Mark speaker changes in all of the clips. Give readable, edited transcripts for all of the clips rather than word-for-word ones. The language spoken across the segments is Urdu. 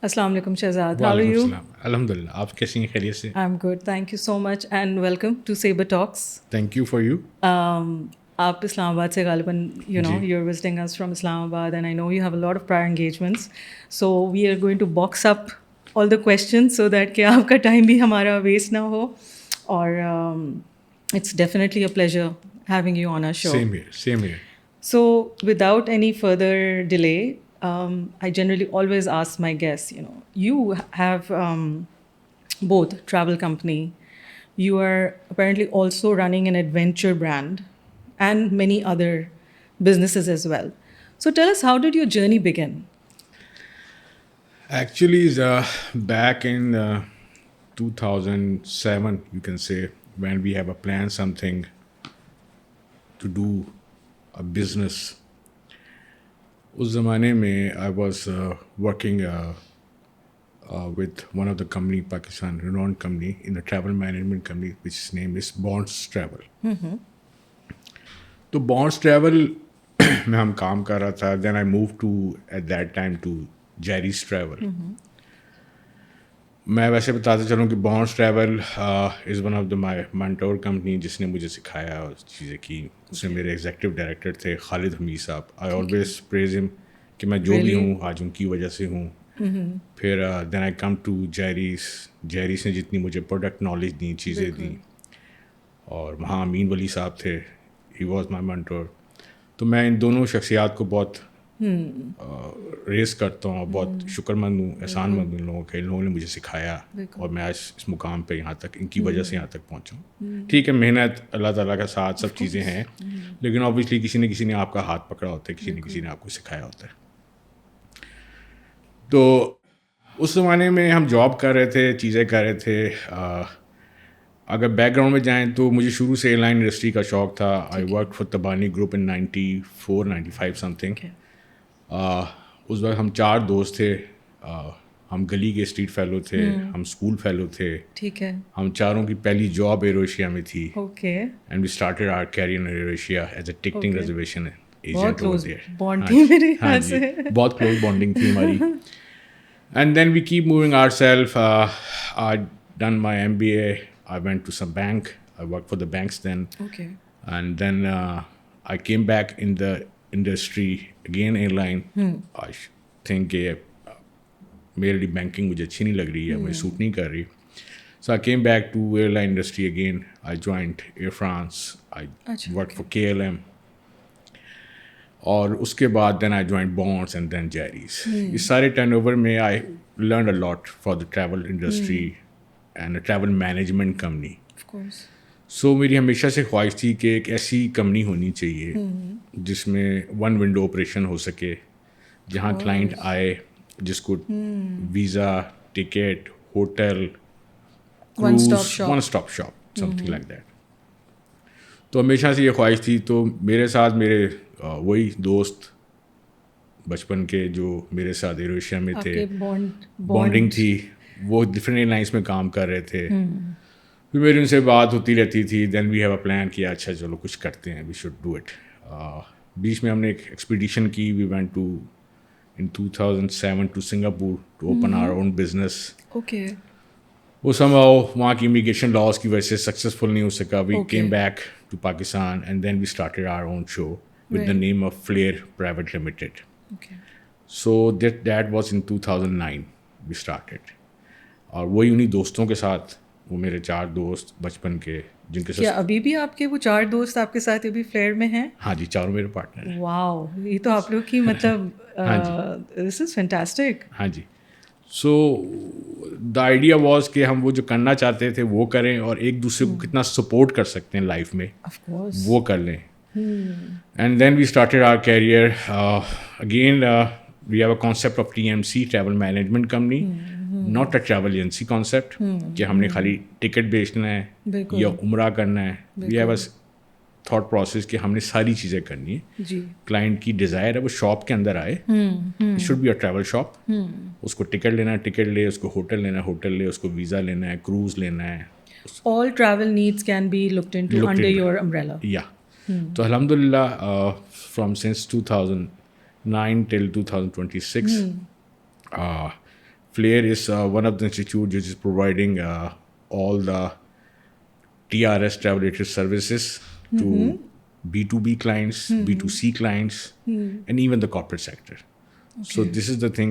Speaker 1: السلام علیکم شہزاد. How are you?
Speaker 2: الحمد للہ. آپ کیسی ہیں؟ خیریت سے؟
Speaker 1: I'm good. Thank you so much and welcome to Saber Talks.
Speaker 2: Thank you for you.
Speaker 1: آپ اسلام آباد سے غالباً you're visiting us from Islam Abad and I know you have a lot of prior engagements. So we are going to box up all the questions so that کہ آپ کا ٹائم بھی ہمارا ویسٹ نہ ہو. اور it's definitely a pleasure having you on our show.
Speaker 2: Same here.
Speaker 1: So without any further delay, I generally always ask my guests, you have both travel company, you are apparently also running an adventure brand and many other businesses as well. So tell us, how did your journey begin?
Speaker 2: Actually, back in 2007, you can say, when we have a plan something to do a business. اس زمانے میں I was working with one of the company, Pakistan renowned company in the travel management company, which name is Bonds Travel. تو Bonds Travel میں ہم کام کر رہا تھا. Then I moved to at that time to Jerry's Travel. میں ویسے بتاتا چلوں کہ Bonds Travel is one of the my mentor company جس نے مجھے سکھایا اور چیزیں کی. اس میں میرے ایگزیکٹو ڈائریکٹر تھے خالد حمید صاحب. آئی آلویز پریز ہم کہ میں جو بھی ہوں آج ان کی وجہ سے ہوں. پھر دین آئی کم ٹو جیریس نے جتنی مجھے پروڈکٹ نالج دی, چیزیں دیں, اور وہاں امین ولی صاحب تھے, ہی واز مائی منٹور. تو میں ان دونوں شخصیات کو بہت ریز کرتا ہوں اور بہت شکر مند ہوں, احسان مند ہوں ان لوگوں کے. ان لوگوں نے مجھے سکھایا اور میں آج اس مقام پہ یہاں تک ان کی وجہ سے یہاں تک پہنچا ہوں. ٹھیک ہے, محنت, اللہ تعالیٰ کا ساتھ, سب چیزیں ہیں, لیکن اوبیسلی کسی نے آپ کا ہاتھ پکڑا ہوتا ہے, کسی نے آپ کو سکھایا ہوتا ہے. تو اس زمانے میں ہم جاب کر رہے تھے, چیزیں کر رہے تھے. اگر بیک گراؤنڈ میں جائیں تو مجھے شروع سے ایئر لائن انڈسٹری کا شوق تھا. I work for Tabani group in 94-95 something. اس وقت ہم 4 دوست تھے. ہم گلی کے اسٹریٹ فیلو تھے, ہم اسکول فیلو تھے.
Speaker 1: ٹھیک ہے.
Speaker 2: ہم چاروں کی پہلی جاب ایئر ایشیا میں تھی.
Speaker 1: Okay.
Speaker 2: And we started our career in AirAsia as a ticketing reservation agent over there. ہاں جی, بہت کلوز بانڈنگ تھی ہماری. And then we keep moving ourselves. I done my MBA. I went to some bank. I worked for the banks then.
Speaker 1: Okay.
Speaker 2: And then I came back in the industry again, airline. I think میرے لیے بینکنگ مجھے اچھی نہیں لگ رہی ہے, مجھے سوٹ نہیں کر رہی. So I came back to airline industry again. I joined Air France. I worked for KLM. اور اس کے بعد then I joined Bonds and then Jerry's. اس سارے ٹرن اوور میں I learn a lot for the travel industry and a travel management company. So میری ہمیشہ سے خواہش تھی کہ ایک ایسی کمپنی ہونی چاہیے جس میں ون ونڈو آپریشن ہو سکے, جہاں کلائنٹ آئے جس کو visa, ticket, hotel, one stop shop, some thing like that. تو ہمیشہ سے یہ خواہش تھی. تو میرے ساتھ میرے وہی دوست بچپن کے جو میرے ساتھ ایئر ایشیا میں تھے, بانڈنگ تھی, وہ ڈفرینٹ ایئر لائنس میں کام کر رہے تھے. پھر میری ان سے بات ہوتی رہتی تھی. دین وی ہیو اے پلان کیا, اچھا چلو کچھ کرتے ہیں, وی شوڈ ڈو اٹ. بیچ میں ہم نے ایک ایکسپیڈیشن کی. We went to in 2007 to Singapore to open our own business.
Speaker 1: Okay.
Speaker 2: وہ somehow وہاں کی امیگریشن لاس کی وجہ سے سکسیزفل نہیں ہو سکا. We came back to Pakistan and then we started our own show with the name of Flair Private Limited.
Speaker 1: Okay.
Speaker 2: So that was in 2009 we started. اور وہی انہیں دوستوں کے ساتھ, وہ میرے 4 دوست بچپن کے, جن کے ساتھ. کیا
Speaker 1: ابھی بھی آپ کے وہ 4 دوست آپ کے ساتھ ابھی فلیئر میں ہیں؟
Speaker 2: ہاں جی, چاروں میرے پارٹنر ہیں.
Speaker 1: واو, یہ تو آپ لوگ کی مطلب دس از فینٹاسٹک.
Speaker 2: ہاں جی. سو دا آئیڈیا واز کہ ہم وہ جو کرنا چاہتے تھے وہ کریں, اور ایک دوسرے کو کتنا سپورٹ کر سکتے ہیں لائف میں وہ کر لیں. And then we started our career. Again, we have a concept of TMC, Travel Management Company, not a travel agency concept, کہ ہم نے خالی ٹکٹ بیچنا ہے یا عمرہ کرنا ہے. We have a thought process کہ ہم نے ساری چیزیں کرنی ہے. کلائنٹ کی ڈیزائر ہے وہ شاپ کے اندر آئے, it should be a travel shop. اس کو ٹکٹ لینا ہے, ٹکٹ لے, اس کو ہوٹل لینا ہے, ہوٹل لے, اس کو ویزا لینا ہے, کروز لینا ہے.
Speaker 1: All travel needs can be looked into under your umbrella.
Speaker 2: Yeah. تو الحمد للہ from since 2009 till 2026 Flair is one of the institute which is providing all the TRS travel related services to B2B clients, B2C clients, and even the corporate sector. So this is the thing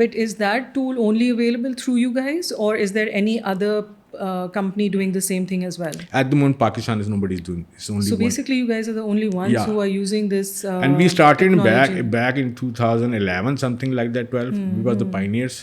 Speaker 1: But is that tool only available through you guys, or is there any other company doing the same thing as well?
Speaker 2: At the moment, Pakistan is nobody's doing. It's only
Speaker 1: so
Speaker 2: one.
Speaker 1: basically, you guys are the only ones who are using this.
Speaker 2: And we started
Speaker 1: technology.
Speaker 2: back in 2011, something like that. 12. We were the pioneers.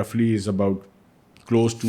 Speaker 2: roughly is about close to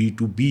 Speaker 2: B2B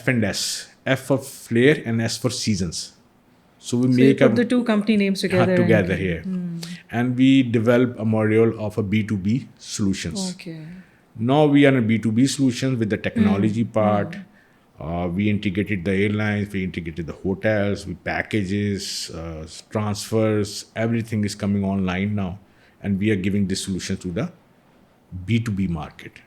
Speaker 2: F&S. F for Flair and S for Seasons. So we make
Speaker 1: you put the two company names together
Speaker 2: here. And we develop a module of a B2B solutions. Now we are in B2B solutions with the technology part. We integrated the airlines, we integrated the hotels, with packages, transfers, everything is coming online now. And we are giving this solution to the B2B market.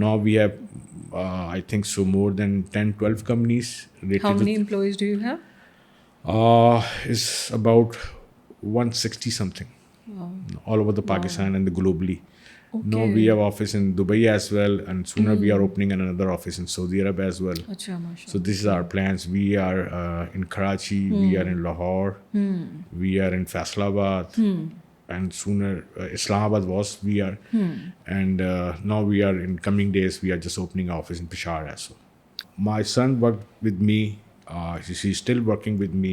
Speaker 2: Now we have, I think so, more than 10-12 companies.
Speaker 1: How many employees do you have?
Speaker 2: Is about 160 something. Wow. All over the Pakistan and the globally. Now we have office in Dubai as well, and sooner we are opening another office in Saudi Arabia as well.
Speaker 1: Achha, mashallah.
Speaker 2: So this is our plans. We are in Karachi, we are in Lahore, we are in Faisalabad, and sooner Islamabad we are. And now we are in coming days, we are just opening an office in Peshawar as well. My son worked with me. She's still working with me.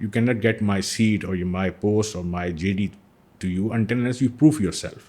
Speaker 2: you cannot get my seat or my post or my JD to you until unless you prove yourself.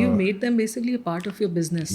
Speaker 1: you made them basically a part of your business.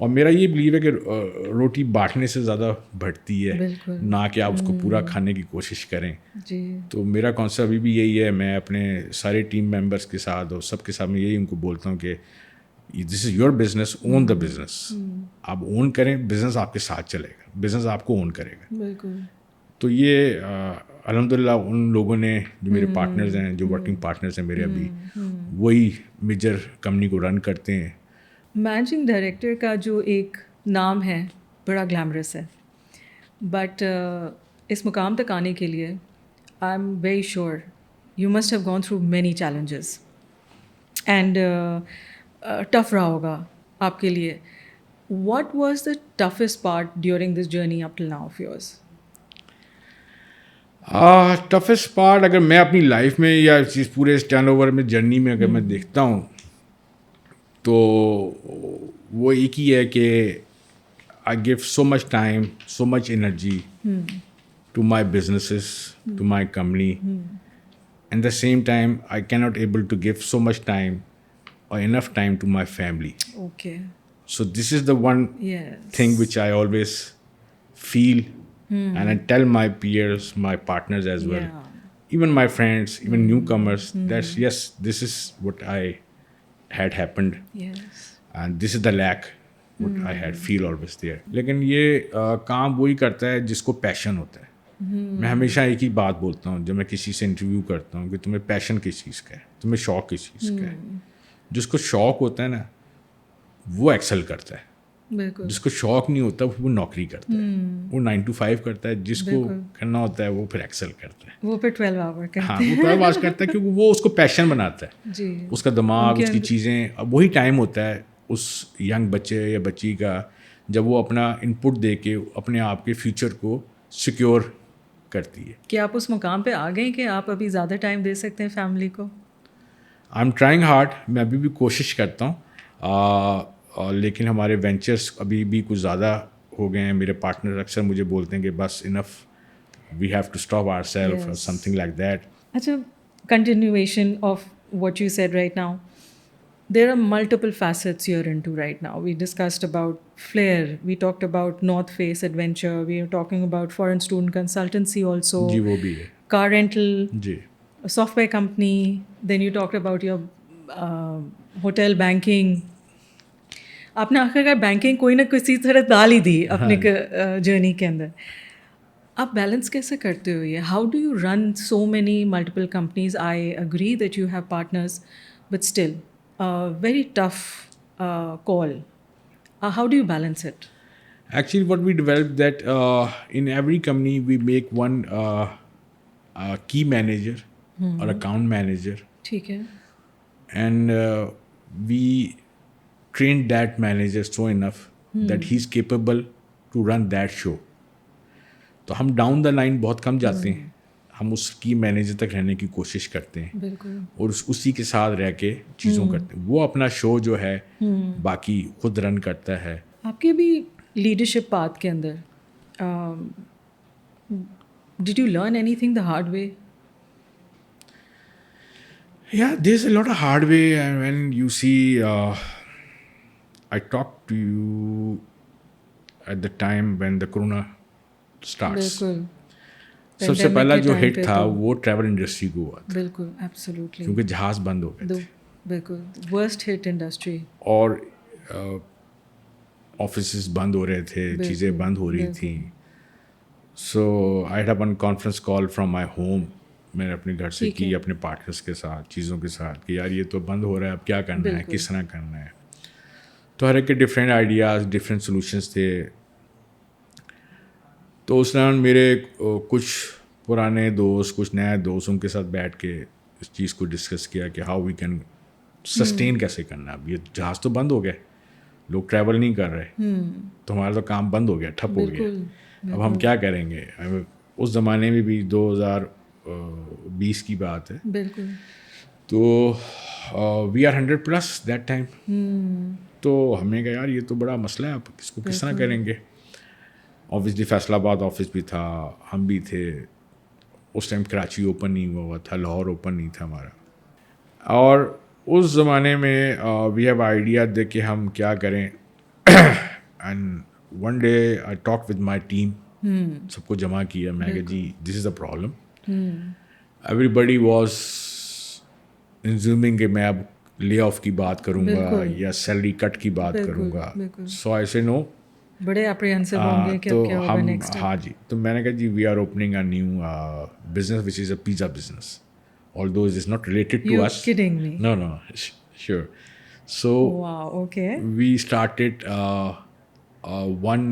Speaker 2: اور میرا یہ بلیو ہے کہ روٹی بانٹنے سے زیادہ بڑھتی ہے,
Speaker 1: بالکل,
Speaker 2: نہ کہ آپ اس کو پورا کھانے کی کوشش کریں.
Speaker 1: جی,
Speaker 2: تو میرا کانسیپٹ ابھی بھی یہی ہے. میں اپنے سارے ٹیم ممبرس کے ساتھ اور سب کے ساتھ میں یہی ان کو بولتا ہوں کہ this is your business, own the business. آپ اون کریں, بزنس آپ کے ساتھ چلے گا, بزنس آپ کو اون کرے گا.
Speaker 1: بالکل.
Speaker 2: تو یہ الحمد للہ ان لوگوں نے جو میرے پارٹنرز ہیں, جو ورکنگ پارٹنرز ہیں میرے ابھی, وہی میجر کمپنی کو رن کرتے ہیں.
Speaker 1: مینیجنگ ڈائریکٹر کا جو ایک نام ہے بڑا گلیمرس ہے, بٹ اس مقام تک آنے کے لیے I am very sure you must have gone through many challenges and tough رہا ہوگا آپ کے لیے. What was the toughest part during this journey up till now of yours?
Speaker 2: Toughest part اگر میں اپنی لائف میں یا اس پورے ٹرن اوور میں جرنی میں اگر میں دیکھتا ہوں تو وہ ایک ہی ہے کہ I give so much time, so much energy to my businesses, to my company. And the same time I کی not able to give so much time or enough time to my family.
Speaker 1: Okay.
Speaker 2: So this is the one thing which I always feel and I tell my peers, my partners as well, even my friends, even newcomers, that's yes, this is what I had happened.
Speaker 1: Yes.
Speaker 2: And this is the lack what I had feel always there. لیکن یہ کام وہی کرتا ہے جس کو پیشن ہوتا ہے. میں ہمیشہ ایک ہی بات بولتا ہوں جب میں کسی سے انٹرویو کرتا ہوں کہ تمہیں پیشن کس چیز کا ہے, تمہیں شوق کس چیز کا ہے. جس کو شوق ہوتا ہے نا وہ ایکسل کرتا ہے,
Speaker 1: بالکل.
Speaker 2: جس کو شوق نہیں ہوتا وہ نوکری کرتا ہے, وہ 9 to 5 کرتا ہے. جس کو کرنا ہوتا ہے وہ پھر ایکسل کرتا ہے,
Speaker 1: وہ پھر 12 آور کرتا ہے.
Speaker 2: ہاں وہ 12 آورس کرتا ہے کیونکہ وہ اس کو پیشن بناتا ہے.
Speaker 1: جی,
Speaker 2: اس کا دماغ, اس کی چیزیں, اب وہی ٹائم ہوتا ہے اس ینگ بچے یا بچی کا جب وہ اپنا ان پٹ دے کے اپنے آپ کے فیوچر کو سیکیور کرتی ہے.
Speaker 1: کہ آپ اس مقام پہ آ گئے کہ آپ ابھی زیادہ ٹائم دے سکتے ہیں فیملی کو؟
Speaker 2: آئی ایم ٹرائنگ ہارڈ, میں ابھی بھی کوشش کرتا ہوں, لیکن ہمارے وینچرس ابھی بھی کچھ زیادہ ہو گئے ہیں. میرے پارٹنر اکثر مجھے بولتے ہیں کہ بس enough, we have to stop our self or something like that.
Speaker 1: اچھا, continuation of what you said right now, there are multiple facets you're into right now. We discussed about Flair, we talked about North Face Adventure, we are talking about foreign student consultancy also.
Speaker 2: جی وہ بھی ہے.
Speaker 1: Car rental.
Speaker 2: G.
Speaker 1: A software company, then you talked about your hotel banking. آپ نے آخر کار بینکنگ کوئی نہ کسی طرح ڈال ہی دی اپنے جرنی کے اندر. آپ بیلنس کیسے کرتے ہو یہ؟ How do you run so many multiple companies? I agree that you have partners but still very tough call. How do you balance it?
Speaker 2: Actually what we developed that in every company we make one key manager or account manager.
Speaker 1: ٹھیک ہے.
Speaker 2: And we trained that manager so enough that he's capable to run that show. تو ہم ڈاؤن دا لائن بہت کم جاتے ہیں, ہم اس کی مینیجر تک رہنے کی کوشش کرتے ہیں
Speaker 1: بالکل, اور
Speaker 2: اسی کے ساتھ رہ کے چیزوں کرتے ہیں. وہ اپنا شو جو ہے باقی خود رن کرتا ہے.
Speaker 1: آپ کے بھی لیڈرشپ پاتھ کے اندر did you learn anything the hard way?
Speaker 2: Yeah, there's a lot of hard way, and when you see, I talked to you at the time when the corona starts.
Speaker 1: بالکل.
Speaker 2: سب سے پہلا جو ہٹ تھا وہ ٹریول انڈسٹری کو ہوا تھا.
Speaker 1: بالکل, ایبسلیوٹلی,
Speaker 2: کیونکہ جہاز بند ہو گئے تھے.
Speaker 1: بالکل ورسٹ ہٹ انڈسٹری.
Speaker 2: اور آفیسز بند ہو رہے تھے, چیزیں بند ہو رہی تھیں. So I had one conference call from my home, میں نے اپنے گھر سے کی اپنے پارٹنرس کے ساتھ, چیزوں کے ساتھ, کہ یار یہ تو بند ہو رہا ہے, اب کیا کرنا ہے, کس طرح کرنا ہے. تو ہر ایک کے ڈفرینٹ آئیڈیاز, ڈفرینٹ سولوشنس تھے. تو اس دوران میرے کچھ پرانے دوست, کچھ نئے دوست, ان کے ساتھ بیٹھ کے اس چیز کو ڈسکس کیا کہ ہاؤ وی کین سسٹین کیسے کرنا. اب یہ جہاز تو بند ہو گئے, لوگ ٹریول نہیں کر رہے, تو ہمارا تو کام بند ہو گیا, ٹھپ ہو گیا. اب ہم کیا کریں گے؟ اس زمانے میں بھی 2020 کی بات ہے.
Speaker 1: بالکل.
Speaker 2: تو وی آر 100+ دیٹ ٹائم. تو ہم نے کہا یار یہ تو بڑا مسئلہ ہے, آپ اس کو کس طرح کریں گے. اوبیسلی فیصل آباد آفس بھی تھا, ہم بھی تھے. اس ٹائم کراچی اوپن نہیں ہوا تھا, لاہور اوپن نہیں تھا ہمارا. اور اس زمانے میں وی ہیو آئیڈیا دے کہ ہم کیا کریں. And one day I talk with my team, سب کو جمع کیا, میں کہ جی this is the problem. Everybody was assuming کہ میں اب لے آف کی بات کروں گا یا سیلری کٹ کی بات کروں گا. سو آئی سے نو,
Speaker 1: بڑے اپریہنسو ہوں گے کہ اب کیا ہوگا نیکسٹ.
Speaker 2: ہاں جی, تو میں نے کہا جی we are opening a new business which is a pizza business, although it is not related to us.
Speaker 1: You're kidding me.
Speaker 2: No, sure. So
Speaker 1: Wow, okay.
Speaker 2: we started one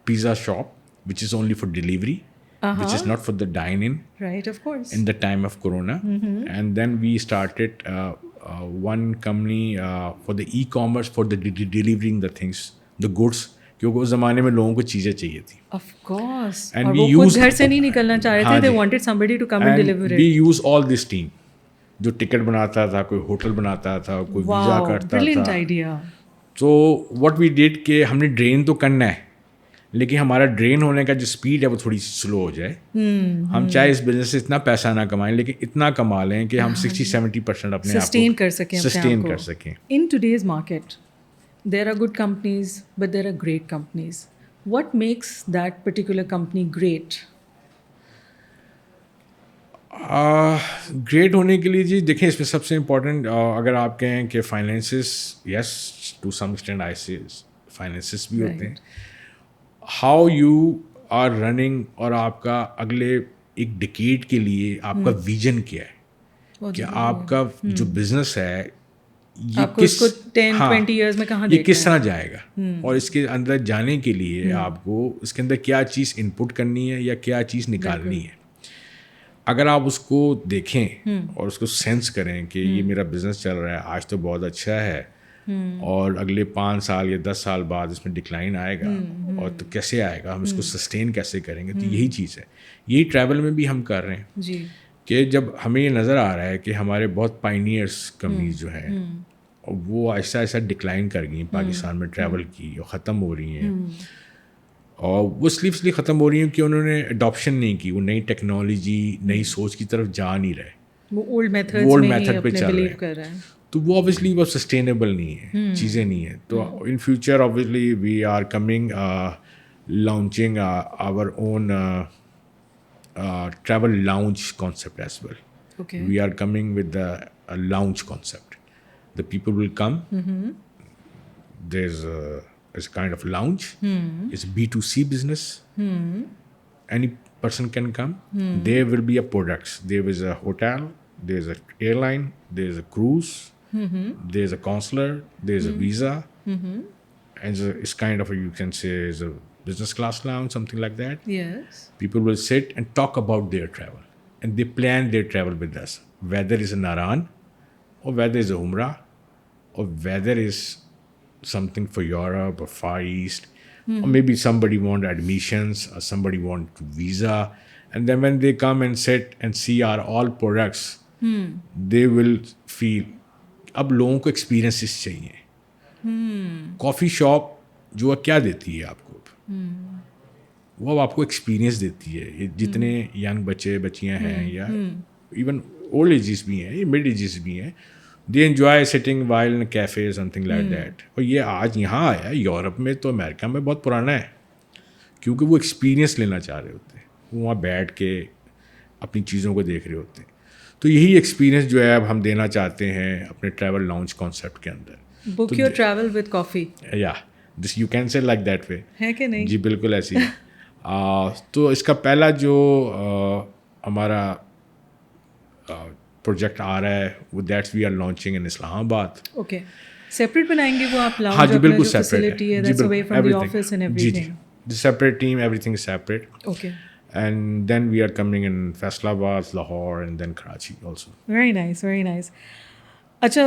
Speaker 2: pizza shop which is only for delivery, which is not for the dine-in.
Speaker 1: Right, of course.
Speaker 2: In the time of Corona. And then we started one company for the e-commerce, for the delivering the things, the goods. کیونکہ اس زمانے میں لوگوں کو چیزیں چاہیے تھیں.
Speaker 1: Of course.
Speaker 2: And
Speaker 1: اور
Speaker 2: we
Speaker 1: وہ خود
Speaker 2: used,
Speaker 1: گھر سے نہیں نکلنا چاہ رہے تھے. They wanted somebody to come and deliver it.
Speaker 2: we use all this team. جو ٹکٹ بناتا تھا, کوئی ہوٹل بناتا تھا, کوئی ویزا کرتا تھا.
Speaker 1: Brilliant idea.
Speaker 2: تو what we did کہ ہم نے ڈرین تو کرنا ہے, لیکن ہمارا ڈرین ہونے کا جو اسپیڈ ہے وہ تھوڑی سی سلو ہو جائے. ہم چاہے اس بزنس سے اتنا پیسہ نہ کمائیں, لیکن اتنا کما لیں کہ ہم 60-70% اپنے آپ کو سسٹین کر سکیں.
Speaker 1: In today's market, there are good companies, but there are great companies. What makes that particular company great?
Speaker 2: Great ہونے کے لیے جی دیکھیں, اس میں سب سے امپورٹنٹ اگر آپ کہیں کہ finances, yes to some extent I say finances بھی ہوتے ہیں. ہاؤ یو آر رننگ, اور آپ کا اگلے ایک ڈیکیڈ کے لیے آپ کا ویژن کیا ہے, کہ آپ کا جو بزنس ہے یہ کس طرح جائے گا, اور اس کے اندر جانے کے لیے آپ کو اس کے اندر کیا چیز ان پٹ کرنی ہے یا کیا چیز نکالنی ہے. اگر آپ اس کو دیکھیں اور اس کو سینس کریں کہ یہ میرا بزنس چل رہا ہے آج تو بہت اچھا ہے, اور اگلے 5 سال یا 10 سال بعد اس میں ڈکلائن آئے گا, اور تو کیسے آئے گا, ہم اس کو سسٹین کیسے کریں گے. تو یہی چیز ہے, یہی ٹریول میں بھی ہم کر رہے ہیں
Speaker 1: جی,
Speaker 2: کہ جب ہمیں یہ نظر آ رہا ہے کہ ہمارے بہت پائنیئرس کمپنیز جو ہیں وہ ایسا ایسا ڈکلائن کر گئی ہیں پاکستان میں ٹریول کی, اور ختم ہو رہی ہیں, اور وہ اس لیے ختم ہو رہی ہیں کہ انہوں نے اڈاپشن نہیں کی, وہ نئی ٹیکنالوجی نئی سوچ کی طرف جا نہیں رہے,
Speaker 1: وہ اولڈ
Speaker 2: میتھڈ پہ چل رہے ہیں. تو وہ اوبیسلی وہ سسٹینیبل نہیں ہے, چیزیں نہیں ہیں. تو in future obviously we are coming launching our own travel lounge concept as well.
Speaker 1: Okay.
Speaker 2: We are coming with a lounge concept. The people will come. There's a kind of lounge. It's a B2C business. Any person can come. There will be a products. There is a hotel. There's an airline. There's a cruise. There's a consular. There's a visa. And it's kind of you can say is a business class lounge, something like that.
Speaker 1: Yes.
Speaker 2: People will sit and talk about their travel, and they plan their travel with us, whether it's a Naran or whether it's a Umrah or whether it's something for Europe or Far East, or maybe somebody want admissions or somebody want visa. And then when they come and sit and see our all products, they will feel اب لوگوں کو ایکسپیرینسز چاہیے. کافی شاپ جو کیا دیتی ہے آپ کو, وہ آپ کو ایکسپیرینس دیتی ہے. جتنے ینگ بچے بچیاں ہیں یا ایون اولڈ ایجز بھی ہیں یا مڈ ایجز بھی ہیں, they enjoy sitting while in cafe some thing like that. اور یہ آج یہاں آیا ہے, یورپ میں تو امریکہ میں بہت پرانا ہے, کیونکہ وہ ایکسپیرینس لینا چاہ رہے ہوتے ہیں, وہ وہاں بیٹھ کے اپنی چیزوں کو دیکھ رہے ہوتے ہیں. تو یہی ایکسپیرینس جو ہے اب ہم دینا چاہتے ہیں اپنے ٹریول لاؤنج کانسیپٹ کے اندر.
Speaker 1: بک یور ٹریول وتھ کافی.
Speaker 2: یا دس you can say like that way.
Speaker 1: ہے کہ نہیں؟
Speaker 2: جی بالکل ایسی. تو اس کا پہلا جو ہمارا پروجیکٹ آ رہا ہے وہ دیٹس وی آر لانچنگ ان اسلام آباد.
Speaker 1: اوکے, سیپریٹ بنائیں گے وہ آپ لاؤنج؟
Speaker 2: ہاں جی بالکل
Speaker 1: سیپریٹ ہے. That's away from the office and everything.
Speaker 2: جی separate team, everything is separate.
Speaker 1: Okay.
Speaker 2: And then we are coming in Faisalabad, Lahore, and then Karachi also.
Speaker 1: Very nice, very nice. اچھا,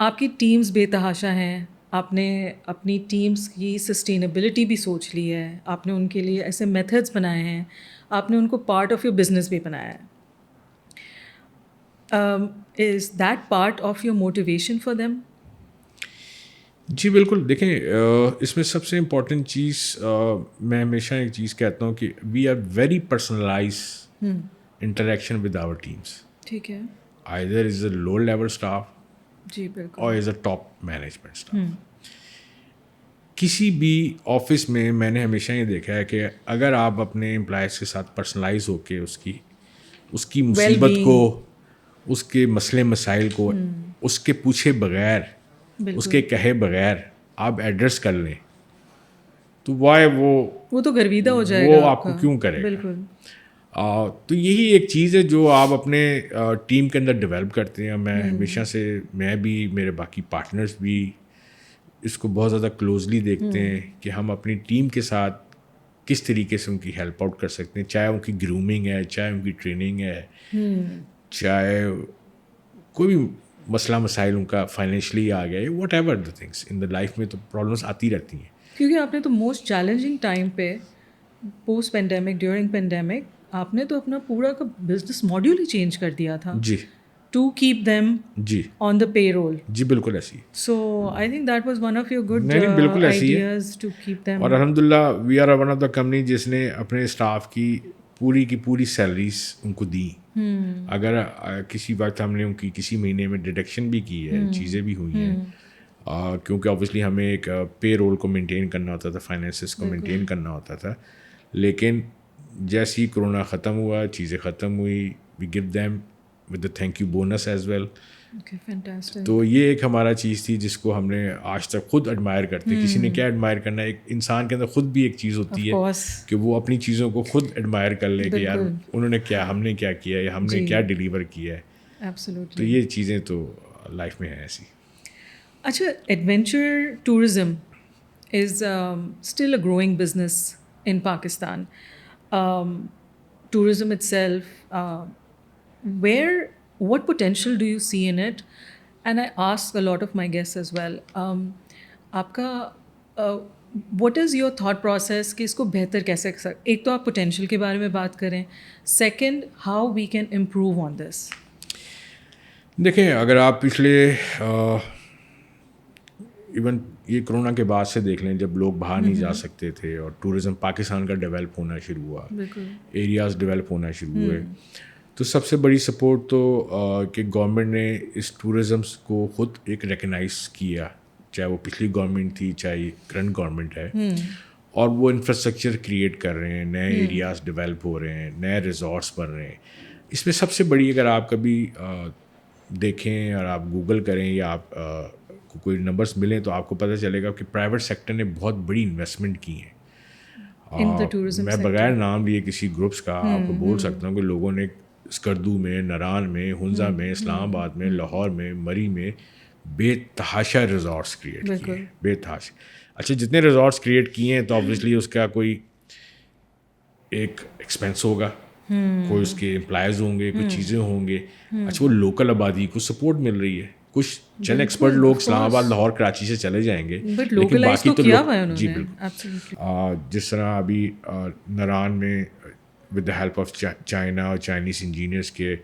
Speaker 1: آپ کی ٹیمز بے تحاشا ہیں, آپ نے اپنی ٹیمز کی سسٹینیبلٹی بھی سوچ لی ہے, آپ نے ان کے لیے ایسے میتھڈس بنائے ہیں, آپ نے ان کو پارٹ آف یور بزنس بھی بنایا ہے. Is that part of your motivation for them?
Speaker 2: جی بالکل. دیکھیں اس میں سب سے امپورٹنٹ چیز میں ہمیشہ ایک چیز کہتا ہوں کہ we are very personalize interaction with our teams.
Speaker 1: ٹھیک ہے.
Speaker 2: Either is a low level staff
Speaker 1: جی بالکل,
Speaker 2: or is a top management staff. کسی بھی آفس میں نے ہمیشہ یہ دیکھا ہے کہ اگر آپ اپنے امپلائز کے ساتھ پرسنلائز ہو کے اس کی مصیبت کو، اس کے مسئلے مسائل کو اس کے پوچھے بغیر، اس کے کہے بغیر آپ ایڈریس کر لیں تو
Speaker 1: وہ تو گرویدہ ہو جائے گا،
Speaker 2: وہ آپ کو کیوں کرے گا.
Speaker 1: بالکل.
Speaker 2: تو یہی ایک چیز ہے جو آپ اپنے ٹیم کے اندر ڈیولپ کرتے ہیں. میں ہمیشہ سے، میں بھی، میرے باقی پارٹنرز بھی اس کو بہت زیادہ کلوزلی دیکھتے ہیں کہ ہم اپنی ٹیم کے ساتھ کس طریقے سے ان کی ہیلپ آؤٹ کر سکتے ہیں، چاہے ان کی گرومنگ ہے، چاہے ان کی ٹریننگ ہے، چاہے کوئی بھی مسئلہ مسائل ان کا فائنینشلی آ گیا ہے، what ever the things in the life میں تو پرابلمس آتی رہتی ہیں.
Speaker 1: کیونکہ آپ نے تو موسٹ چیلنجنگ ٹائم پہ، پوسٹ پینڈیمک، ڈیورنگ پینڈیمک، آپ نے تو اپنا پورا کا بزنس ماڈیول ہی چینج کر دیا تھا.
Speaker 2: جی،
Speaker 1: ٹو کیپ دیم
Speaker 2: جی
Speaker 1: آن دا پے رول.
Speaker 2: جی بالکل ایسی.
Speaker 1: So I think that was one of your good
Speaker 2: نہیں بالکل ایسی ہے.
Speaker 1: Ideas to keep them.
Speaker 2: اور الحمد للہ we are one of the company جس نے اپنے اسٹاف کی پوری سیلریز ان کو دی. اگر کسی وقت ہم نے ان کی کسی مہینے میں ڈیڈکشن بھی کی ہے، چیزیں بھی ہوئی ہیں، کیونکہ اوبیسلی ہمیں ایک پے رول کو مینٹین کرنا ہوتا تھا، فائنینسز کو مینٹین کرنا ہوتا تھا. لیکن جیسے ہی کرونا ختم ہوا، چیزیں ختم ہوئی، we give them with the thank you bonus as well. تو یہ ایک ہمارا چیز تھی جس کو ہم نے آج تک خود ایڈمائر کرتے. کسی نے کیا ایڈمائر کرنا ہے، ایک انسان کے اندر خود بھی ایک چیز ہوتی ہے کہ وہ اپنی چیزوں کو خود ایڈمائر کر لے کہ یار انہوں نے کیا، ہم نے کیا کیا، یا ہم نے کیا ڈیلیور کیا ہے. تو یہ چیزیں تو لائف میں ہیں ایسی.
Speaker 1: اچھا، adventure tourism is still a growing business in Pakistan. Tourism it self, what potential do you see in it? And I ask a lot of my guests as well. آپ کا what is your thought process کہ اس کو بہتر کیسے کر سکتے؟ ایک تو آپ پوٹینشیل کے بارے میں بات کریں، second how we can improve on this.
Speaker 2: دیکھیں، اگر آپ پچھلے ایون یہ کرونا کے بعد سے دیکھ لیں، جب لوگ باہر نہیں جا سکتے تھے اور ٹورزم پاکستان کا ڈیولپ ہونا شروع ہوا، ایریاز ڈیولپ ہونا شروع ہوئے، تو سب سے بڑی سپورٹ تو کہ گورنمنٹ نے اس ٹورزمس کو خود ایک ریکگنائز کیا، چاہے وہ پچھلی گورنمنٹ تھی چاہے کرنٹ گورنمنٹ ہے، اور وہ انفراسٹرکچر کریٹ کر رہے ہیں، نئے ایریاز ڈیولپ ہو رہے ہیں، نئے ریزورٹس بن رہے ہیں. اس میں سب سے بڑی، اگر آپ کبھی دیکھیں اور آپ گوگل کریں یا آپ کو کوئی نمبرس ملیں تو آپ کو پتہ چلے گا کہ پرائیویٹ سیکٹر نے بہت بڑی انویسٹمنٹ کی ہیں. میں بغیر نام لیے کسی گروپس کا آپ کو بول سکتا ہوں کہ لوگوں نے اسکردو میں، نران میں، ہنزا میں، اسلام آباد میں، لاہور میں، مری میں بے تحاشا ریزورٹس کریٹ کیے ہیں، بے تحاشا. اچھا، جتنے ریزورٹس کریٹ کیے ہیں تو آبویسلی اس کا کوئی ایک ایکسپینس ہوگا، کوئی اس کے امپلائز ہوں گے، کوئی چیزیں ہوں گے. اچھا، وہ لوکل آبادی کو سپورٹ مل رہی ہے. کچھ چند ایکسپرٹ لوگ اسلام آباد، لاہور، کراچی سے چلے جائیں گے، لیکن باقی تو لوگ، جی بالکل. جس طرح ابھی نران میں with the help of China اور چائنیز انجینئرس کے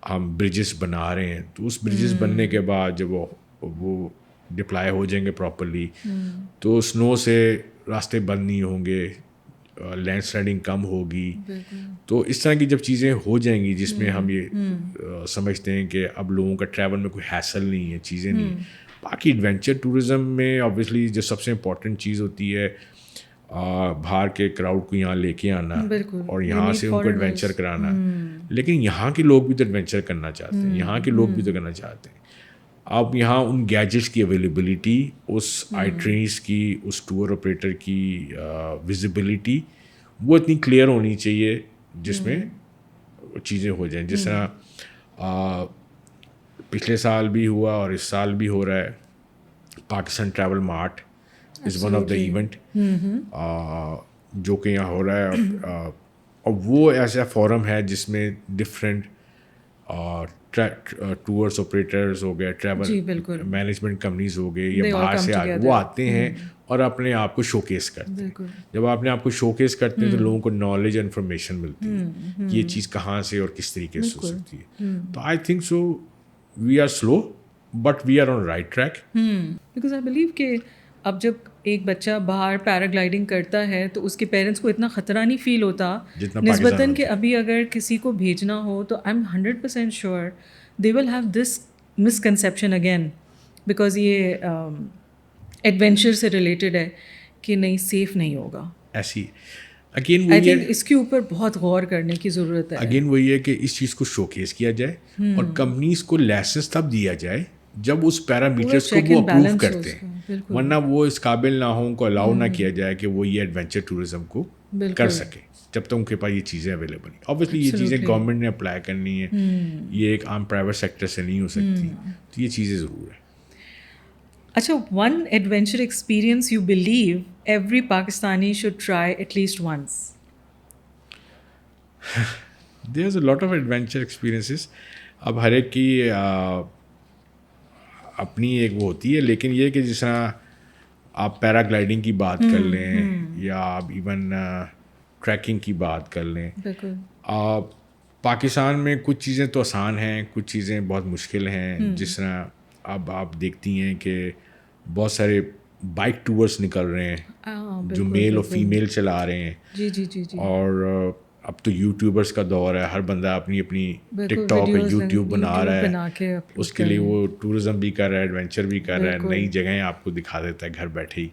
Speaker 2: ہم برجز بنا رہے ہیں، تو اس برجز بننے کے بعد جب وہ ڈپلائی ہو جائیں گے پراپرلی تو سنو سے راستے بند نہیں ہوں گے، لینڈ سلائڈنگ کم ہوگی. تو اس طرح کی جب چیزیں ہو جائیں گی جس میں ہم یہ سمجھتے ہیں کہ اب لوگوں کا ٹریول میں کوئی ہیسل نہیں ہے، چیزیں نہیں. باقی ایڈونچر ٹورزم میں آبویسلی جو سب سے امپورٹنٹ چیز ہوتی ہے باہر کے کراؤڈ کو یہاں لے کے آنا اور یہاں سے ان کو ایڈونچر کرانا. لیکن یہاں کے لوگ بھی تو ایڈونچر کرنا چاہتے ہیں، یہاں کے لوگ بھی تو کرنا چاہتے ہیں. اب یہاں ان گیجٹس کی اویلیبلٹی، اس آئی ٹرینس کی، اس ٹور آپریٹر کی ویزیبلٹی وہ اتنی کلیئر ہونی چاہیے جس میں چیزیں ہو جائیں. جس طرح پچھلے سال بھی ہوا اور اس سال بھی ہو رہا ہے، Pakistan travel mart is one of the event جو کہ یہاں ہو رہا ہے. اور وہ ایسا فورم ہے جس میں ڈفرینٹ ٹورس آپریٹرز ہو گئے، ٹریول مینجمنٹ کمپنیز ہو گئے یا باہر سے وہ آتے ہیں اور اپنے آپ کو شو کیس کرتے ہیں. جب آپ اپنے آپ کو شو کیس کرتے ہیں تو لوگوں کو نالج اور انفارمیشن ملتی ہے کہ یہ چیز کہاں سے اور کس طریقے سے ہو سکتی ہے. تو I think so we are slow but we are on right track.
Speaker 1: Because I believe کہ اب جب ایک بچہ باہر پیراگلائڈنگ کرتا ہے تو اس کے پیرنٹس کو اتنا خطرہ نہیں فیل ہوتا نسبتاً کہ ابھی اگر کسی کو بھیجنا ہو تو I am 100% sure they will have this misconception again, because یہ ایڈونچر سے ریلیٹڈ ہے کہ نہیں سیف نہیں ہوگا.
Speaker 2: ایسی اگین
Speaker 1: آئی
Speaker 2: وہی
Speaker 1: تھنک
Speaker 2: ہے
Speaker 1: اس کے اوپر بہت غور کرنے کی ضرورت ہے.
Speaker 2: اگین وہی ہے کہ اس چیز کو شوکیس کیا جائے اور کمپنیز کو لائسنس تب دیا جائے جب اس پیرامیٹرس کو وہ اپروو کرتے ہیں, ورنہ وہ اس قابل نہ ہوں, ان کو الاؤ نہ کیا جائے کہ وہ یہ ایڈونچر ٹورزم کو کر سکیں جب تک ان کے پاس یہ چیزیں اویلیبل ہیں. اوبویسلی یہ چیزیں گورنمنٹ نے اپلائی کرنی ہے, یہ ایک عام پرائیویٹ سیکٹر سے نہیں ہو سکتی, تو یہ چیزیں ضرور ہیں.
Speaker 1: اچھا, one adventure experience you believe every Pakistani should try at least once.
Speaker 2: There is a lot of adventure experiences. اب ہر ایک کی اپنی ایک وہ ہوتی ہے, لیکن یہ کہ جس طرح آپ پیرا گلائڈنگ کی بات کر لیں یا آپ ایون ٹریکنگ کی بات کر لیں, پاکستان میں کچھ چیزیں تو آسان ہیں, کچھ چیزیں بہت مشکل ہیں. جس طرح اب آپ دیکھتی ہیں کہ بہت سارے بائک ٹورس نکل رہے ہیں جو میل اور فیمیل چلا رہے ہیں.
Speaker 1: جی جی جی جی.
Speaker 2: اور اب تو یوٹیوبرس کا دور ہے, ہر بندہ اپنی ٹک ٹاک اور یوٹیوب بنا رہا ہے, اس کے لیے وہ ٹورزم بھی کر رہا ہے, ایڈونچر بھی کر رہا ہے, نئی جگہیں آپ کو دکھا دیتا ہے گھر بیٹھے ہی.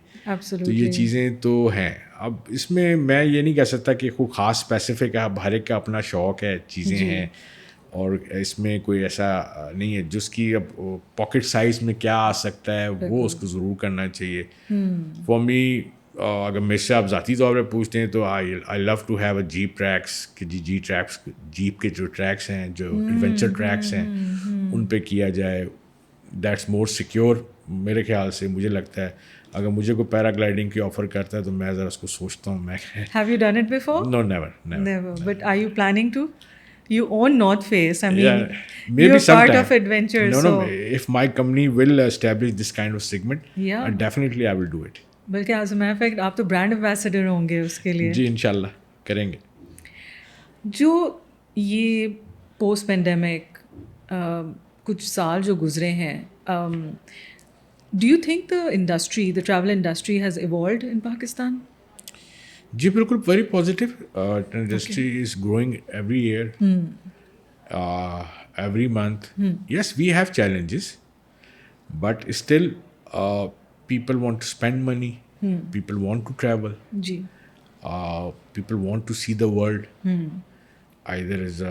Speaker 2: تو یہ چیزیں تو ہیں. اب اس میں یہ نہیں کہہ سکتا کہ کوئی خاص اسپیسیفک ہے, اب ہر ایک کا اپنا شوق ہے, چیزیں ہیں, اور اس میں کوئی ایسا نہیں ہے جس کی اب پاکٹ سائز میں کیا آ سکتا ہے وہ اس کو ضرور کرنا چاہیے. فار می اگر میرے سے آپ ذاتی طور پہ پوچھتے ہیں تو I love to have a jeep tracks, کہ جیپ کے جو ٹریکس ہیں, جو ایڈونچر ٹریکس ہیں, ان پہ کیا جائے. دیٹس مور سیکیور میرے خیال سے. مجھے لگتا ہے اگر مجھے کوئی پیرا گلائڈنگ کی آفر کرتا ہے تو میں ذرا اس کو سوچتا ہوں. میں
Speaker 1: have you done it before?
Speaker 2: No, never.
Speaker 1: But are you planning to? You own North Face. I mean,
Speaker 2: maybe
Speaker 1: you're part
Speaker 2: sometime.
Speaker 1: of adventure.
Speaker 2: No, if my company will establish this kind of segment,
Speaker 1: yeah,
Speaker 2: definitely I will do it.
Speaker 1: بلکہ as a matter of fact آپ تو برانڈ ایمبیسڈر ہوں گے اس کے لیے.
Speaker 2: جی انشاءاللہ کریں گے.
Speaker 1: جو یہ پوسٹ پینڈیمک کچھ سال جو گزرے ہیں, do you think the travel industry has evolved in Pakistan?
Speaker 2: جی بالکل, very positive. Industry is growing every year, every month. Yes we have challenges, but still people want to spend money, people want to travel, people want to see the world. Either is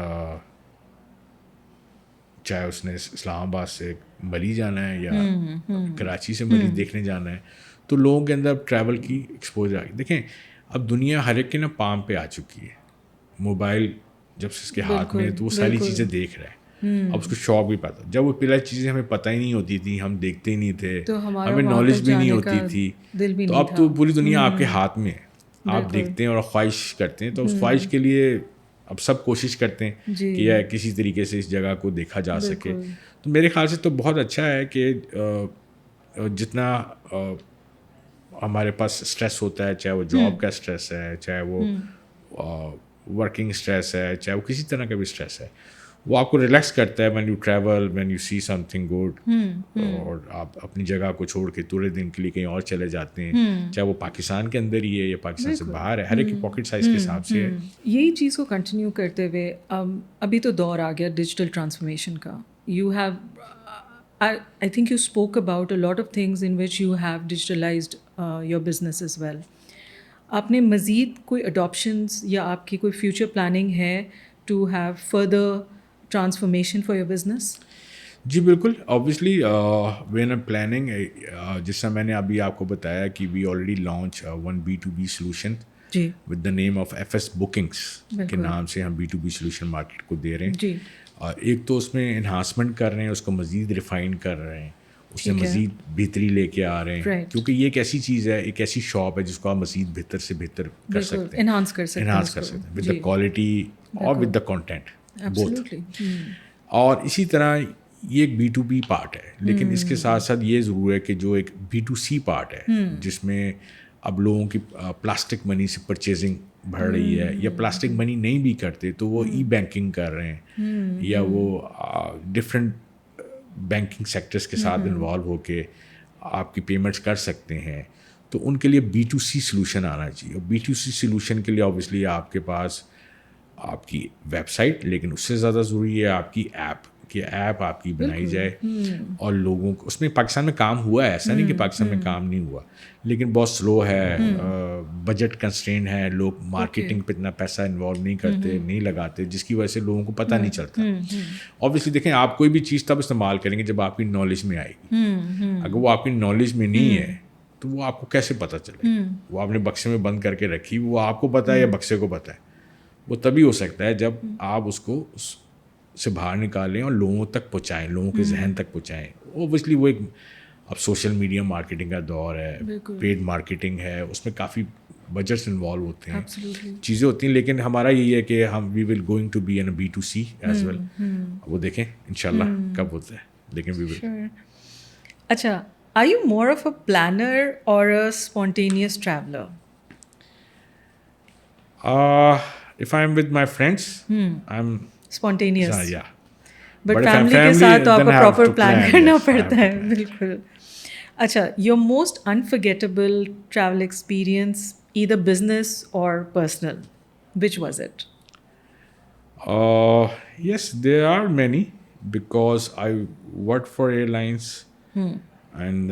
Speaker 2: چاہے اس نے اسلام آباد سے مری جانا ہے یا کراچی سے مری دیکھنے جانا ہے, تو لوگوں کے اندر اب ٹریول کی ایکسپوجر آ گئی. دیکھیں اب دنیا ہر ایک کے نا پام پہ آ چکی ہے. موبائل جب سے اس کے ہاتھ میں ہے تو وہ ساری چیزیں دیکھ رہا ہے. اب اس کو شوق بھی پتا, جب وہ پہلا چیزیں ہمیں پتہ ہی نہیں ہوتی تھی, ہم دیکھتے ہی نہیں تھے, ہمیں نالج بھی نہیں ہوتی تھی, تو اب تو پوری دنیا آپ کے ہاتھ میں ہے, آپ دیکھتے ہیں اور خواہش کرتے ہیں. تو اس خواہش کے لیے اب سب کوشش کرتے ہیں کہ کسی طریقے سے اس جگہ کو دیکھا جا سکے. تو میرے خیال سے تو بہت اچھا ہے کہ جتنا ہمارے پاس اسٹریس ہوتا ہے, چاہے وہ جاب کا اسٹریس ہے, چاہے وہ ورکنگ اسٹریس ہے, چاہے وہ کسی طرح کا بھی اسٹریس ہے, وہ آپ کو ریلیکس کرتا ہے when you travel, when you see something good. اور آپ اپنی جگہ کو چھوڑ کے تھوڑے دن کے لیے کہیں اور چلے جاتے ہیں, چاہے وہ پاکستان کے اندر ہی ہے یا پاکستان سے باہر ہے, ہر ایک کی پاکٹ سائز کے حساب سے ہے.
Speaker 1: یہی چیز کو کنٹینیو کرتے ہوئے ابھی تو دور آ گیا ڈیجیٹل ٹرانسفارمیشن کا. You have I think you spoke about a lot of things in which you have digitalized your business as well. آپ نے مزید کوئی اڈاپشنز یا آپ کی کوئی فیوچر پلاننگ ہے to have further transformation for your business?
Speaker 2: جی بالکل, آبویسلی وین ایم پلاننگ, جس طرح میں نے ابھی آپ کو بتایا کہ we already launch one B2B solution with the name of FS bookings کے نام سے ہم B2B سولوشن مارکیٹ کو دے رہے ہیں.
Speaker 1: جی,
Speaker 2: ایک تو اس میں انہانسمنٹ کر رہے ہیں, اس کو مزید ریفائن کر رہے ہیں, اس میں مزید بہتری لے کے آ رہے ہیں, کیونکہ یہ ایک ایسی چیز ہے, ایک ایسی شاپ ہے جس کو آپ مزید بہتر سے بہتر کر سکتے ہیں, انہانس کر سکتے ہیں ود دا کوالٹی اور ود دا کانٹینٹ بوتھ. اور اسی طرح یہ ایک B2B پارٹ ہے, لیکن اس کے ساتھ ساتھ یہ ضرور ہے کہ جو ایک B2C پارٹ ہے جس میں اب لوگوں کی پلاسٹک منی سے پرچیزنگ بڑھ رہی ہے, یا پلاسٹک منی نہیں بھی کرتے تو وہ ای بینکنگ کر رہے ہیں, یا وہ ڈفرینٹ بینکنگ سیکٹرز کے ساتھ انوالو ہو کے آپ کی پیمنٹس کر سکتے ہیں. تو ان کے لیے B2C سلوشن آنا چاہیے. اور B2C سلوشن کے لیے آبویسلی آپ کے پاس آپ کی ویب سائٹ, لیکن اس سے زیادہ ضروری ہے آپ کی ایپ, کہ ایپ آپ کی بنائی جائے اور لوگوں کو اس میں پاکستان میں کام ہوا ہے, ایسا نہیں کہ پاکستان میں کام نہیں ہوا, لیکن بہت سلو ہے, بجٹ کنسٹرین ہے, لوگ مارکیٹنگ پہ اتنا پیسہ انوالو نہیں کرتے, نہیں لگاتے, جس کی وجہ سے لوگوں کو پتہ نہیں چلتا. اوبویسلی دیکھیں آپ کوئی بھی چیز تب استعمال کریں گے جب آپ کی نالج میں آئے گی. اگر وہ آپ کی نالج میں نہیں ہے تو وہ آپ کو کیسے پتہ چلے؟ وہ آپ نے بکسے میں بند کر کے رکھی, وہ آپ کو پتہ ہے یا بکسے کو پتہ ہے؟ وہ تبھی ہو سکتا ہے جب آپ اس کو سے باہر نکالیں اور لوگوں تک پہنچائیں, لوگوں کے ذہن تک پہنچائیں. اوبویسلی وہ ایک اب سوشل میڈیا مارکیٹنگ کا دور ہے, پیڈ مارکیٹنگ ہے, اس میں کافی بجٹس انوالو ہوتے ہیں, چیزیں ہوتی ہیں, لیکن ہمارا یہی ہے کہ ہم we will going to be in B2C as well. وہ دیکھیں انشاءاللہ کب ہوتا ہے, لیکن وی ول.
Speaker 1: اچھا, are you more of a planner or a spontaneous traveler?
Speaker 2: If I'm with my friends, I'm
Speaker 1: Spontaneous.
Speaker 2: yeah.
Speaker 1: But
Speaker 2: But if I'm
Speaker 1: family کے
Speaker 2: family,
Speaker 1: ساتھ تو آپ
Speaker 2: then
Speaker 1: کو
Speaker 2: I have
Speaker 1: proper
Speaker 2: to
Speaker 1: plan
Speaker 2: plan,
Speaker 1: کرنا
Speaker 2: yes, I have
Speaker 1: پڑتا
Speaker 2: to
Speaker 1: ہے.
Speaker 2: plan.
Speaker 1: بالکل. اچھا, your most unforgettable travel experience either business or personal, which was it?
Speaker 2: Yes, there are many because I work for airlines and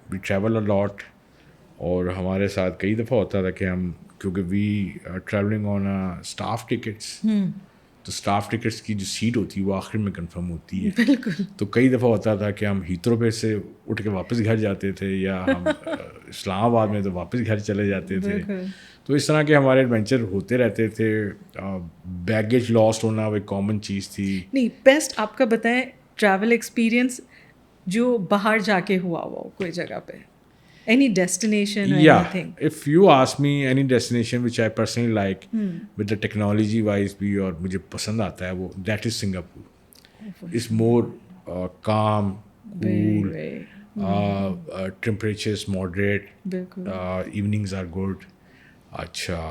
Speaker 2: we travel a lot. اور ہمارے ساتھ کئی دفعہ ہوتا تھا کہ ہم, کیونکہ وی ٹریولنگ آن اسٹاف ٹکٹس, تو اسٹاف ٹکٹس کی جو سیٹ ہوتی ہے وہ آخر میں کنفرم ہوتی ہے.
Speaker 1: بالکل.
Speaker 2: تو کئی دفعہ ہوتا تھا کہ ہم ہیترو پہ سے اٹھ کے واپس گھر جاتے تھے, یا ہم اسلام آباد میں تو واپس گھر چلے جاتے تھے. تو اس طرح کے ہمارے ایڈونچر ہوتے رہتے تھے. بیگیج لاسٹ ہونا وہ ایک کامن چیز تھی.
Speaker 1: نہیں, بیسٹ آپ کا بتائیں ٹریول ایکسپیرئنس جو باہر جا کے ہوا ہو کوئی جگہ پہ, any destination or anything.
Speaker 2: If you ask me any destination which I personally like with the technology wise بھی اور مجھے پسند آتا ہے وہ, that is Singapore. It's more calm, cool, temperature is moderate, evenings are good. اچھا,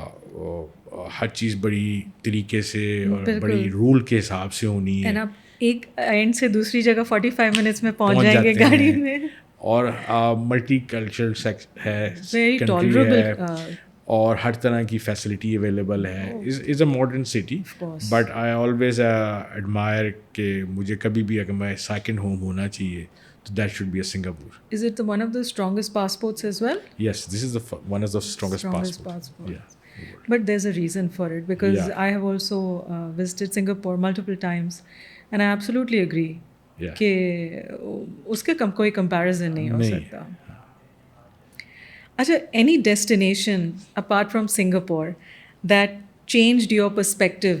Speaker 2: ہر چیز بڑی طریقے سے اور بڑی رول کے حساب سے ہونی ہے.
Speaker 1: ایک اینڈ سے دوسری جگہ 45 منٹس میں پہنچ جائیں گے گاڑی میں.
Speaker 2: اور ملٹی کلچرل ہے,
Speaker 1: Very
Speaker 2: کنٹری
Speaker 1: tolerable,
Speaker 2: ہے, اور ہر طرح کی فیسلٹی اویلیبل ہے. Is a modern city, but I always admire کہ مجھے کبھی بھی اگر میں سیکنڈ ہوم ہونا چاہیے تو that should be a Singapore.
Speaker 1: Is it one of the strongest passports as well?
Speaker 2: Yes, this is one of the strongest passports. Yeah.
Speaker 1: But there's a reason for it because I have also visited Singapore multiple times and I absolutely agree کہ اس کے کوئی کمپیریزن نہیں ہو سکتا. اچھا, any destination apart from Singapore that changed your perspective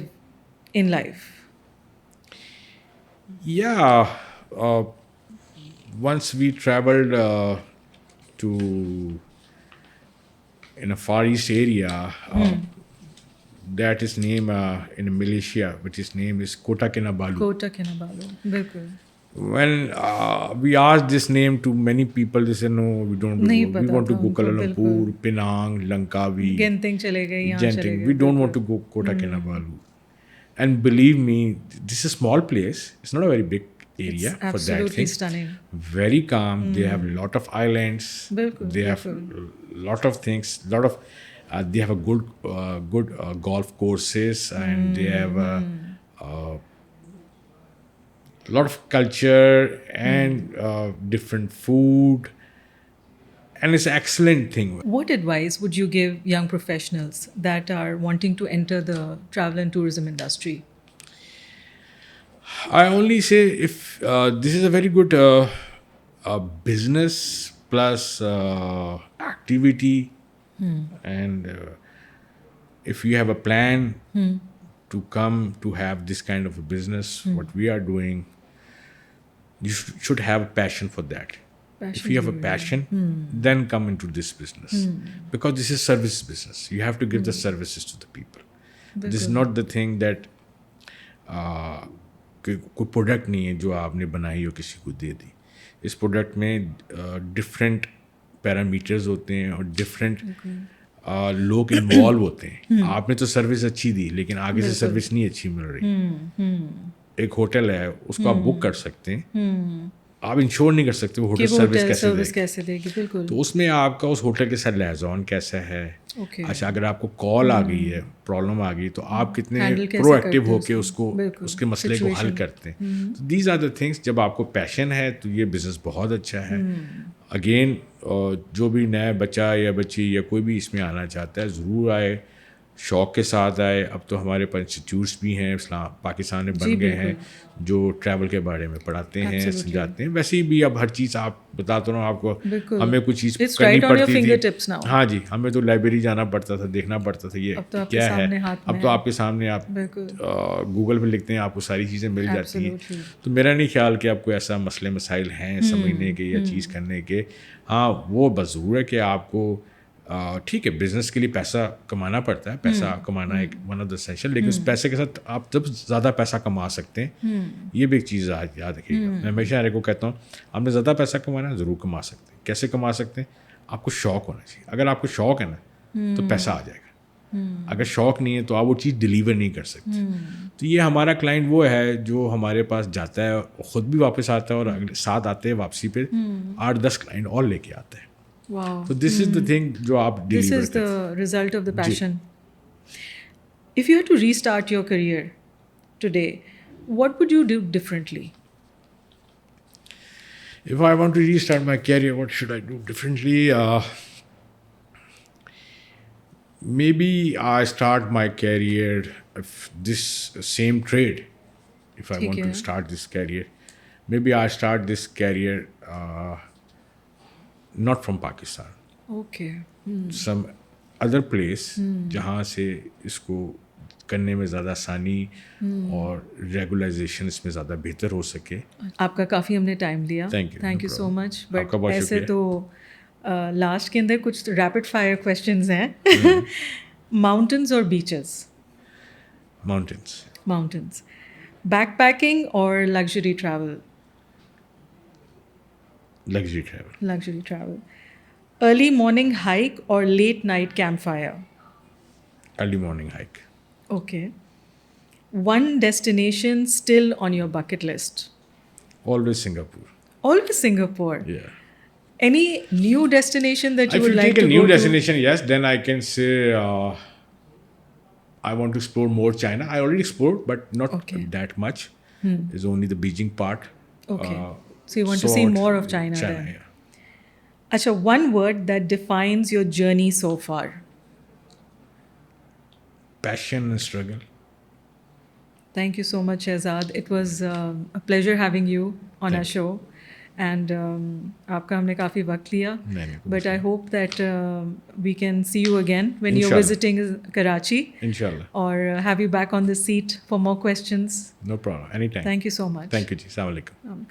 Speaker 1: in life?
Speaker 2: Yeah, once we traveled to in a Far East area that is named in Malaysia, which is name is Kota Kinabalu.
Speaker 1: Kota Kinabalu, بالکل.
Speaker 2: When we asked this name to many people, they said no, we don't. We want to go Kuala Lumpur, Penang, Langkawi,
Speaker 1: Genting chale gaye, yahan chale gaye.
Speaker 2: We don't want to go Kota Kinabalu. And believe me, this is a small place. It's not a very big area for that thing.
Speaker 1: Absolutely stunning.
Speaker 2: Very calm. They have a lot of islands. They have a lot of things. They have a good golf courses, and they have a lot of culture and different food, and it's an excellent thing.
Speaker 1: What advice would you give young professionals that are wanting to enter the travel and tourism industry?
Speaker 2: I only say if this is a very good business plus activity, and if you have a plan to come to have this kind of a business, what we are doing, you should have a passion for that. If you have a passion, then come into this business, because this is service business. You have to give the services to the people. This is not the thing that کوئی پروڈکٹ نہیں ہے جو آپ نے بنائی ہو کسی کو دے دی. اس پروڈکٹ میں ڈفرینٹ پیرامیٹرز ہوتے ہیں اور ڈفرینٹ لوگ انوالو ہوتے ہیں. آپ نے تو سروس اچھی دی لیکن آگے سے سروس نہیں اچھی مل رہی. ایک ہوٹل ہے, اس کو آپ بک کر سکتے ہیں, آپ انشور نہیں کر سکتے وہ
Speaker 1: کہ
Speaker 2: ہوٹل
Speaker 1: وہ
Speaker 2: سروس
Speaker 1: ہوٹل
Speaker 2: کیسے
Speaker 1: سروس
Speaker 2: دے
Speaker 1: کیسے دے گی. بالکل.
Speaker 2: تو اس میں آپ کا اس ہوٹل کے ساتھ لیزون کیسا ہے.
Speaker 1: اوکے.
Speaker 2: اچھا اگر آپ کو کال آ گئی ہے, پرابلم آ گئی, تو آپ کتنے
Speaker 1: Handle کیسے
Speaker 2: پرو ایکٹیو
Speaker 1: کرتے
Speaker 2: ہو
Speaker 1: ہیں
Speaker 2: کے
Speaker 1: اس کو؟ بالکل.
Speaker 2: اس کے مسئلے کو حل کرتے ہیں. تو دیز آر دا تھنگس. جب آپ کو پیشن ہے تو یہ بزنس بہت اچھا ہے. اگین جو بھی نیا بچہ یا بچی یا کوئی بھی اس میں آنا چاہتا ہے ضرور آئے, شوق کے ساتھ آئے. اب تو ہمارے پاس انسٹیٹیوٹس بھی ہیں اسلام پاکستان میں بن گئے ہیں جو ٹریول کے بارے میں پڑھاتے ہیں, سمجھاتے ہیں. ویسے ہی بھی اب ہر چیز آپ بتاتا ہوں آپ کو, ہمیں کچھ چیز کرنی پڑتی تھی. ہاں جی, ہمیں تو لائبریری جانا پڑتا تھا, دیکھنا پڑتا تھا یہ کیا ہے. اب تو آپ کے سامنے, آپ گوگل پہ لکھتے ہیں آپ کو ساری چیزیں مل جاتی ہیں. تو میرا نہیں خیال کہ آپ کو ایسا مسئلے مسائل ہیں سمجھنے کے یا چیز کرنے کے. ہاں وہ بس ضرور ہے کہ آپ کو ٹھیک ہے بزنس کے لیے پیسہ کمانا پڑتا ہے, پیسہ کمانا ایک ون آف دا اسینشل, لیکن اس پیسے کے ساتھ آپ جب زیادہ پیسہ کما سکتے ہیں, یہ بھی ایک چیز یاد رکھیے گا. میں ہمیشہ ہر کو کہتا ہوں آپ نے زیادہ پیسہ کمانا ہے ضرور کما سکتے ہیں. کیسے کما سکتے ہیں؟ آپ کو شوق ہونا چاہیے. اگر آپ کو شوق ہے نا تو پیسہ آ جائے گا. اگر شوق نہیں ہے تو آپ وہ چیز ڈلیور نہیں کر سکتے. تو یہ ہمارا کلائنٹ وہ ہے جو ہمارے پاس جاتا ہے, خود بھی واپس آتا ہے, اور ساتھ آتے ہیں واپسی پہ 8-10 کلائنٹ اور لے کے آتا ہے.
Speaker 1: Wow.
Speaker 2: So this is the thing جو آپ
Speaker 1: This
Speaker 2: deliver
Speaker 1: is the result of the passion. If you had to restart your career today, what would you do differently?
Speaker 2: If I want to restart my career, what should I do differently? Maybe I start my career of this same trade. If I want to start this career, maybe I start this career not from Pakistan.
Speaker 1: Okay.
Speaker 2: Some other place جہاں سے اس کو کرنے میں زیادہ آسانی اور ریگولائزیشن اس میں زیادہ بہتر ہو سکے.
Speaker 1: آپ کا کافی ہم نے ٹائم لیا. Thank you so much. But ایسے تو لاسٹ کے اندر کچھ ریپڈ فائر کویشچنز ہیں. ماؤنٹینز اور بیچز؟ ماؤنٹینز. بیک پیکنگ اور luxury travel? Luxury travel. Early morning hike اور late night campfire?
Speaker 2: Early morning hike.
Speaker 1: Okay. One destination still on your bucket list?
Speaker 2: Always Singapore.
Speaker 1: Always Singapore.
Speaker 2: Yeah.
Speaker 1: Any new destination that you
Speaker 2: If
Speaker 1: would
Speaker 2: you
Speaker 1: like
Speaker 2: take
Speaker 1: to
Speaker 2: a new
Speaker 1: go
Speaker 2: destination, yes, then I can say I want to explore more China. I already explored, but not that much. It's only the Beijing part.
Speaker 1: Okay. So you want to see more of China then?
Speaker 2: Yeah.
Speaker 1: Achha, one word that defines your journey so far?
Speaker 2: Passion and struggle.
Speaker 1: Thank you so much, Shehzad. It was a pleasure having you on our show. And آپ کا ہم نے کافی وقت لیا. But I hope that we can see you again when you're visiting Karachi. Inshallah. Or have you back on the seat for more questions.
Speaker 2: No problem. Anytime.
Speaker 1: Thank you so much.
Speaker 2: Thank you ji. Assalamu alaikum.